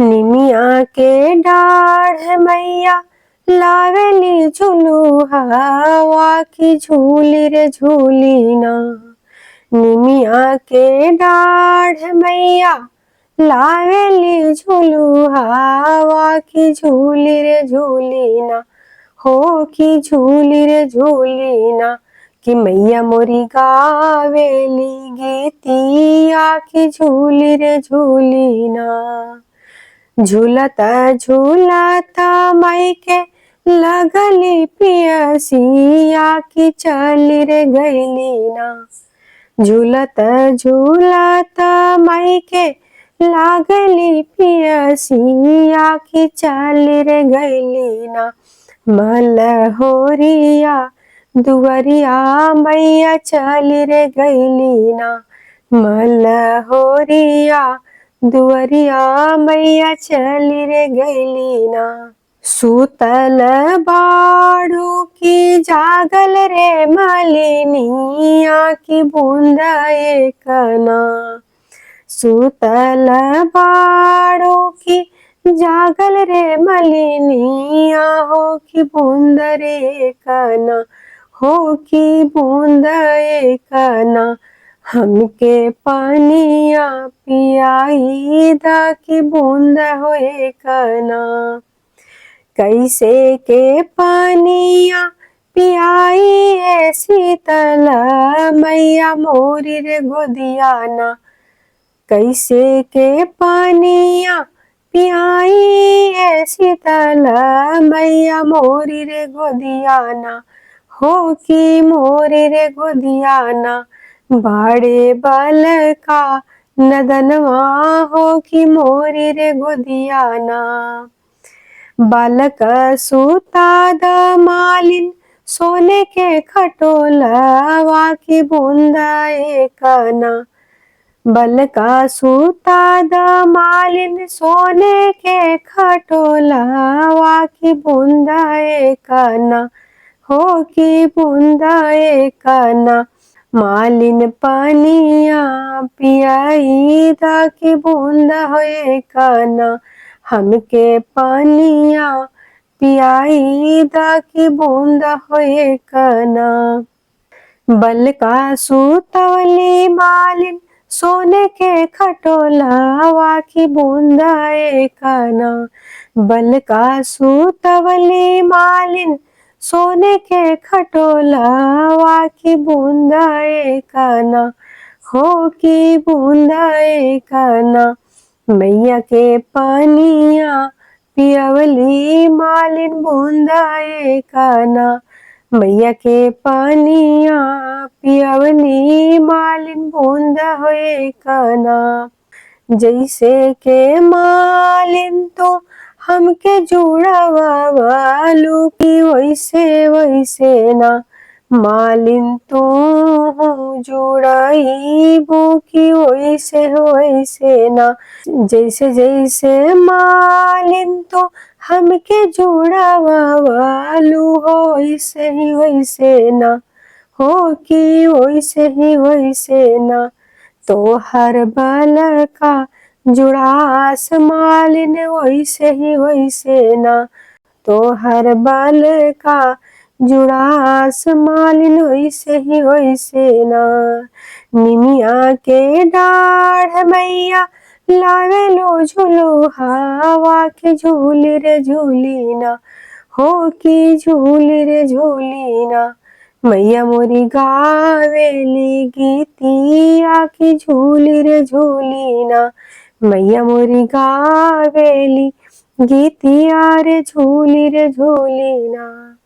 निमिया के डाढ़ मैया लावेली झुलुआ की झूली रे झूली ना। निमिया के डाढ़ मैया लावेली झुलुआ की झूली रे झूली ना। हो की झूली रे झूली ना। कि मैया मोरी गावेली गीतिया की झूली रे झूली ना। झूलता झूलता माई के लगली पियसिया की चली रे गईली ना। झूलता झूलता माई के लागली पियसिया की चली रे गईली ना। मलहोरिया दुवरिया मैया चली रे गईली ना। मलहोरिया दुवरिया मैया चली रे गईली ना। सुतल बाड़ू की जागल रे मालिनिया की बूंद एक ना। सुतल बाड़ू की जागल रे मलिनिया हो की बूंद रे एक ना। हो की बूंद एक ना। हमके पानिया पियाई दा की बूंद हो एक ना। कैसे के पानिया पियाई है शीतल मैया मोरी रे गोदिया ना। कैसे के पानिया पियाई है शीतल मैया मोरी रे गोदिया ना। हो की मोरी रे गोदिया ना। बाड़े बल का नदनवा हो की मोरी रे गोदिया ना। बालक सूता द मालिन सोने के खटोलवा की बूंद एक ना। बलका सूता द मालिन सोने के खटोलवा की बूंद एक ना। हो की बूंद एक ना। मालिन पानिया पियाई दा की बूंद हो एक ना। हमके पानिया पियाई दा की बूंद हो एक ना। बलका सूतवली मालिन सोने के खटोलवा की बूंद एक ना। बलका सूतवली मालिन सोने के खटोलवा की बूंद एक ना। हो की बूंद एक ना। मैया के पानिया पियवली मालिन बूंद एक ना। मैया के पानिया पियवली मालिन बूंद हो एक ना। जैसे के मालिन तो हमके जुड़वालू की वैसे वैसे ना। मालिन तू जुड़ाई बो की वैसे वैसे ना। जैसे जैसे मालिन तो हमके जुड़वालू हो वैसे ही वैसे ना। हो की वैसे ही वैसे ना। तो हर बल का जुड़ास मालिन वैसे ही वैसे ना। तो हर बल का जुड़ास मालिन वैसे ही वैसे ना। निमिया के डाढ़ मैया लावेलो झुलुआ की झूली रे झूली ना। हो की झूली रे झूली ना। मैया मोरी गावेली गीतिया की झूली रे झूली ना। मैया मोरी गावेली गीतिया रे झूली ना।